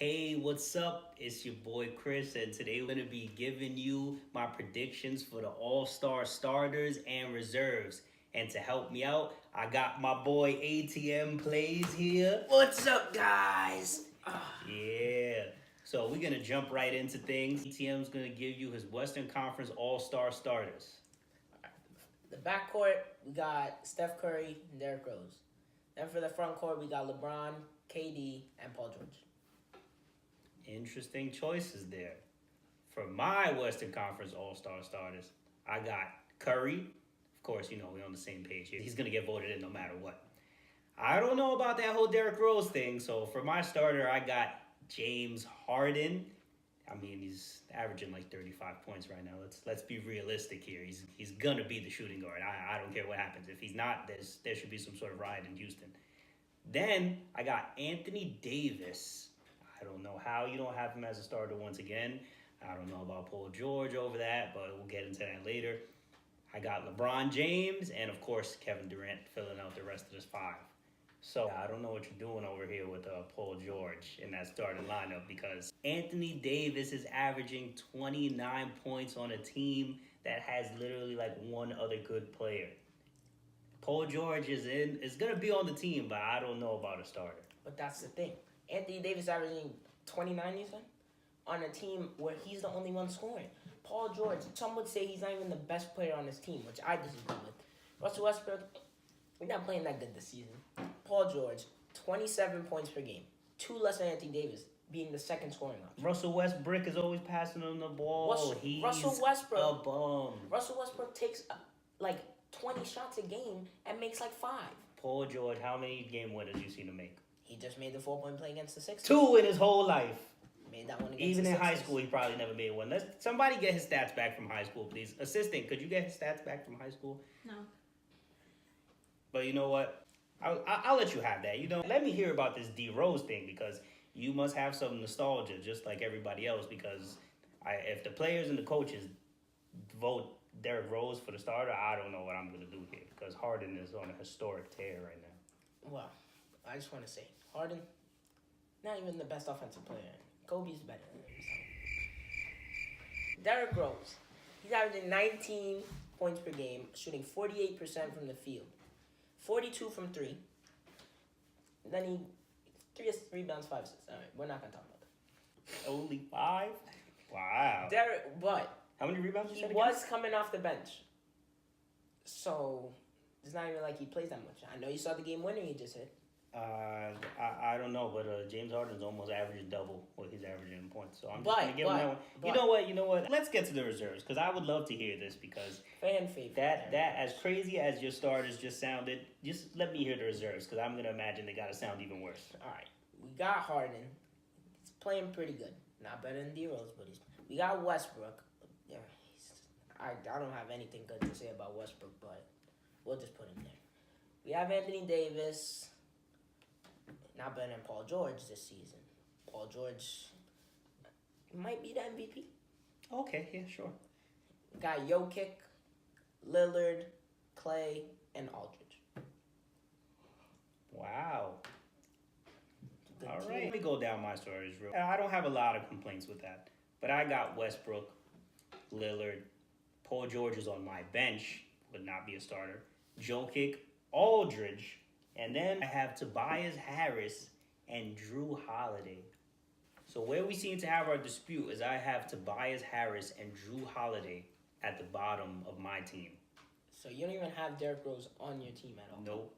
Hey, what's up? It's your boy Chris, and today we're going to be giving you my predictions for the All Star starters and reserves. And to help me out, I got my boy ATM Plays here. What's up, guys? Yeah. So we're going to jump right into things. ATM's going to give you his Western Conference All Star starters. The backcourt, we got Steph Curry and Derrick Rose. Then for the front court, we got LeBron, KD, and Paul George. Interesting choices there. For my Western Conference All Star starters, I got Curry. Of course, you know, we're on the same page here. He's going to get voted in no matter what. I don't know about that whole Derrick Rose thing. So for my starter, I got James Harden. I mean, he's averaging like 35 points right now. Let's be realistic here. He's gonna be the shooting guard. I don't care what happens. If he's not, there should be some sort of riot in Houston. Then I got Anthony Davis. I don't know how you don't have him as a starter once again. I don't know about Paul George over that, but we'll get into that later. I got LeBron James and of course Kevin Durant filling out the rest of this five. So I don't know what you're doing over here with Paul George in that starting lineup because Anthony Davis is averaging 29 points on a team that has literally like one other good player. Paul George is gonna be on the team, but I don't know about a starter. But that's the thing. Anthony Davis averaging 29, you said? On a team where he's the only one scoring. Paul George, some would say he's not even the best player on his team, which I disagree with. Russell Westbrook, we're not playing that good this season. Paul George, 27 points per game. 2 less than Anthony Davis, being the second scoring option. Russell Westbrook is always passing on the ball. Russell Westbrook, a bum. Russell Westbrook takes like 20 shots a game and makes like 5. Paul George, how many game winners you seen him make? He just made the 4-point play against the Sixers. 2 in his whole life. Made that one against Even the in Sixers. high school, he probably never made one. Somebody get his stats back from high school, please. Assistant, could you get his stats back from high school? No. But you know what? I'll let you have that. You know, let me hear about this D Rose thing because you must have some nostalgia, just like everybody else. Because if the players and the coaches vote Derrick Rose for the starter, I don't know what I'm gonna do here because Harden is on a historic tear right now. Well, I just want to say, Harden, not even the best offensive player. Kobe's better than him. So. Derrick Rose, he's averaging 19 points per game, shooting 48% from the field, 42 from 3. Then he 3 rebounds, 5 assists. All right, we're not gonna talk about that. Only 5? Wow. Derrick, but How many rebounds you he said again? was coming off the bench, so it's not even like he plays that much. I know you saw the game winner he just hit. I don't know, but James Harden's almost averaged double what he's averaging in points. So I'm just But- gonna give him that one. You know what? Let's get to the reserves because I would love to hear this because Fan favorite. that as crazy as your starters just sounded, just let me hear the reserves because I'm gonna imagine they gotta sound even worse. All right, we got Harden. He's playing pretty good. Not better than D Rose, but we got Westbrook. Yeah, I don't have anything good to say about Westbrook, but we'll just put him there. We have Anthony Davis. Not better than Paul George this season. Paul George might be the MVP. Okay, yeah, sure. We got Jokic, Lillard, Clay, and Aldridge. Wow. The All team- right. Let me go down my stories real. I don't have a lot of complaints with that, but I got Westbrook, Lillard, Paul George is on my bench, would not be a starter. Jokic, Aldridge, and then I have Tobias Harris and Drew Holiday. So where we seem to have our dispute is I have Tobias Harris and Drew Holiday at the bottom of my team. So you don't even have Derrick Rose on your team at all. Nope,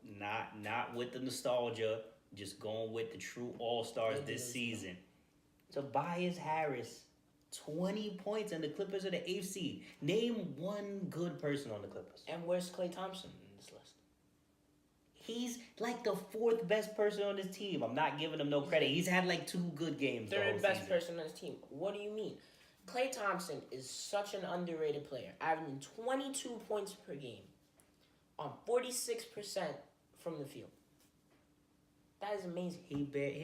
not with the nostalgia. Just going with the true all-stars Yeah, this dude. season. Tobias Harris, 20 points, and the Clippers are the 8th seed. Name one good person on the Clippers. And where's Klay Thompson in this list? He's like the 4th best person on his team. I'm not giving him no credit. He's had like 2 good games. the whole Third best season. person on his team. What do you mean? Klay Thompson is such an underrated player, averaging 22 points per game on 46% from the field. That is amazing.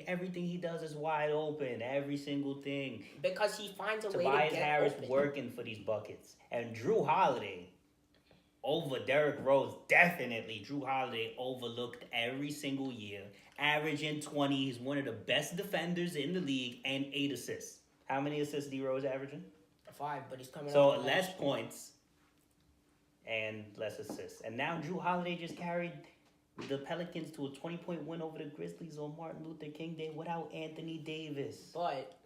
Everything he does is wide open. Every single thing. Because he finds a way to Tobias get Harris open. working for these buckets. And Drew Holiday, over Derrick Rose, definitely. Drew Holiday overlooked every single year, averaging 20. He's one of the best defenders in the league and 8 assists. How many assists D Rose averaging? 5, but he's coming So off the less bench. points and less assists. And now Drew Holiday just carried the Pelicans to a 20-point win over the Grizzlies on Martin Luther King Day without Anthony Davis. But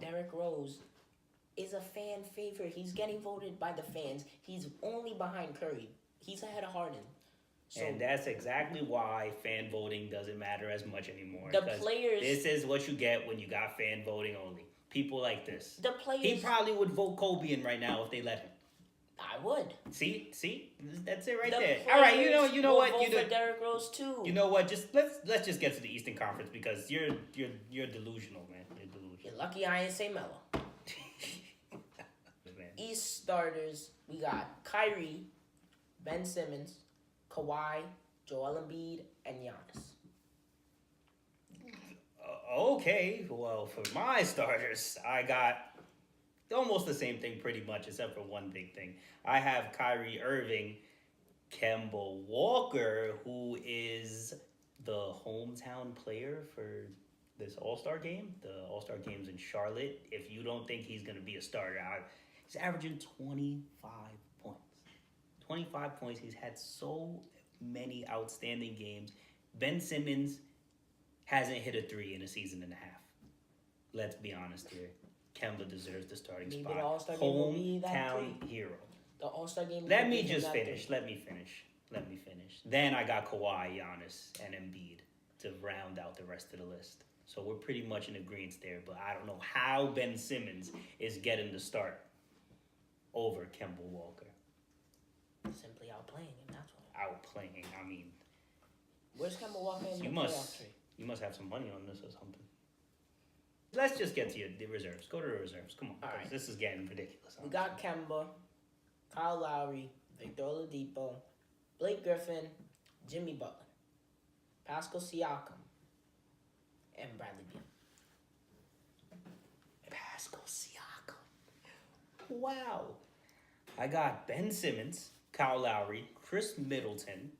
Derrick Rose is a fan favorite. He's getting voted by the fans. He's only behind Curry. He's ahead of Harden. So And that's exactly why fan voting doesn't matter as much anymore. the 'Cause players, this is what you get when you got fan voting only. People like this. the players, He probably would vote Kobe in right now if they let him. I would. See, that's it right The there. All right, you know will what, vote for Derrick Rose too. you know what? Just let's just get to the Eastern Conference because you're delusional, man. You're delusional. You're lucky I didn't say Melo. Man. East starters, we got Kyrie, Ben Simmons, Kawhi, Joel Embiid, and Giannis. Okay, well, for my starters, I got almost the same thing pretty much, except for one big thing. I have Kyrie Irving, Kemba Walker, who is the hometown player for this All-Star game. The All-Star game's in Charlotte. If you don't think he's going to be a starter, he's averaging 25 points. 25 points. He's had so many outstanding games. Ben Simmons hasn't hit a 3 in a season and a half. Let's be honest here. Kemba deserves the starting Maybe spot. the All-Star game will be that Hometown hero. The All-Star game. Let will me be just that finish. three. Let me finish. Then I got Kawhi, Giannis, and Embiid to round out the rest of the list. So we're pretty much in agreement there, but I don't know how Ben Simmons is getting the start over Kemba Walker. Simply outplaying him. That's why. Outplaying. I mean, Where's Kemba Walker in You the must- playoff tree? you must have some money on this or something. Let's just get to the reserves. Go to the reserves. Come on. All 'Cause right. This is getting ridiculous. We got Kemba, Kyle Lowry, Victor Oladipo, Blake Griffin, Jimmy Butler, Pascal Siakam, and Bradley Beal. Pascal Siakam. Wow. I got Ben Simmons, Kyle Lowry, Chris Middleton,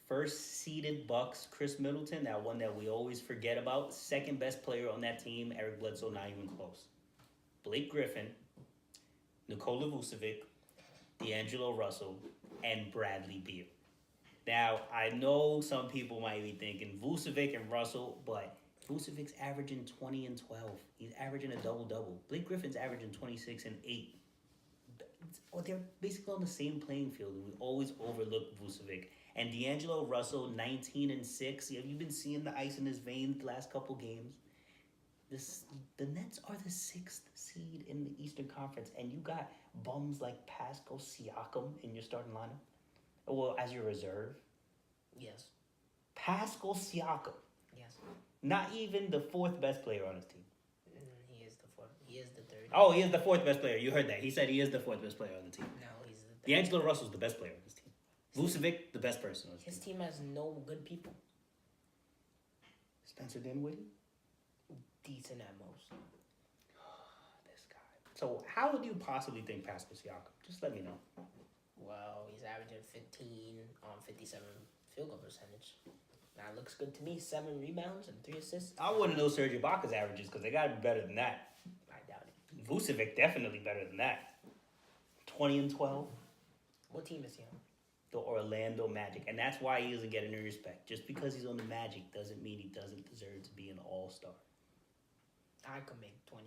first seeded Bucks, Chris Middleton, that one that we always forget about. Second best player on that team, Eric Bledsoe, not even close. Blake Griffin, Nikola Vucevic, D'Angelo Russell, and Bradley Beal. Now, I know some people might be thinking Vucevic and Russell, but Vucevic's averaging 20 and 12. He's averaging a double-double. Blake Griffin's averaging 26 and 8. They're basically on the same playing field, and we always overlook Vucevic. And D'Angelo Russell, 19 and 6. Have you been seeing the ice in his veins the last couple games? The Nets are the 6th seed in the Eastern Conference, and you got bums like Pascal Siakam in your starting lineup. Well, as your reserve. Yes. Pascal Siakam, Yes. not even the 4th best player on his team. He is the fourth. He is the third. Oh, he is the 4th best player. You heard that. He said he is the 4th best player on the team. No, he's the third. D'Angelo Russell's the best player on his team. Vucevic, the best person on his His team. team has no good people. Spencer Dinwiddie? Decent at most. This guy. So how would you possibly think Pascal Siakam? Just let me know. Well, he's averaging 15 on 57 field goal percentage. That looks good to me. 7 rebounds and 3 assists. I wouldn't know Serge Ibaka's averages because they got to be better than that. I doubt it. Vucevic definitely better than that. 20 and 12. What team is he on? The Orlando Magic. And that's why he doesn't get any respect. Just because he's on the Magic doesn't mean he doesn't deserve to be an all-star. I could make 20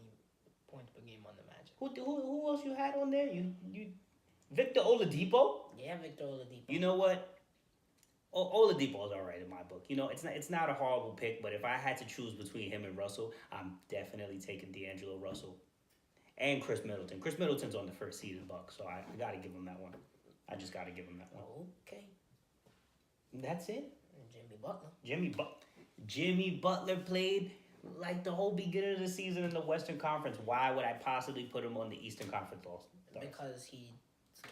points per game on the Magic. Who else you had on there? You Victor Oladipo? Yeah, Victor Oladipo. You know what? Oladipo is all right in my book. You know, it's not a horrible pick, but if I had to choose between him and Russell, I'm definitely taking D'Angelo Russell and Chris Middleton. Chris Middleton's on the first seeded Bucks, so I got to give him that one. I just got to give him that one. Okay. That's it. And Jimmy Butler. Jimmy Butler played like the whole beginning of the season in the Western Conference. Why would I possibly put him on the Eastern Conference All-Stars? Because he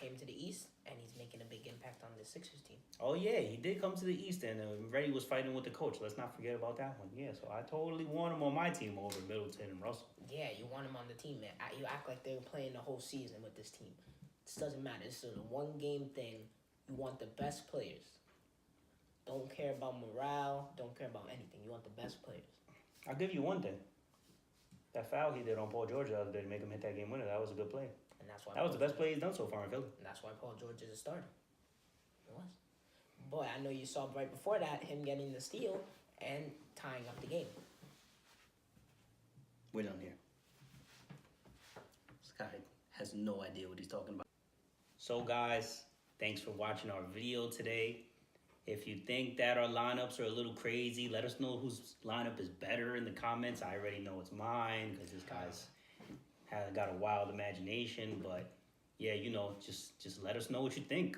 came to the East and he's making a big impact on the Sixers team. Oh, yeah, he did come to the East, and Reddy was fighting with the coach. Let's not forget about that one. Yeah, so I totally want him on my team over Middleton and Russell. Yeah, you want him on the team, man. You act like they were playing the whole season with this team. This doesn't matter. This is a one-game thing. You want the best players. Don't care about morale. Don't care about anything. You want the best players. I'll give you one thing. That foul he did on Paul George the other day to make him hit that game winner, that was a good play. And that's why That was the best play he's done so far in Philly. And that's why Paul George is a starter. It was. Boy, I know you saw right before that him getting the steal and tying up the game. We're done here. This guy has no idea what he's talking about. So guys, thanks for watching our video today. If you think that our lineups are a little crazy, let us know whose lineup is better in the comments. I already know it's mine because this guy's got a wild imagination. But yeah, just let us know what you think.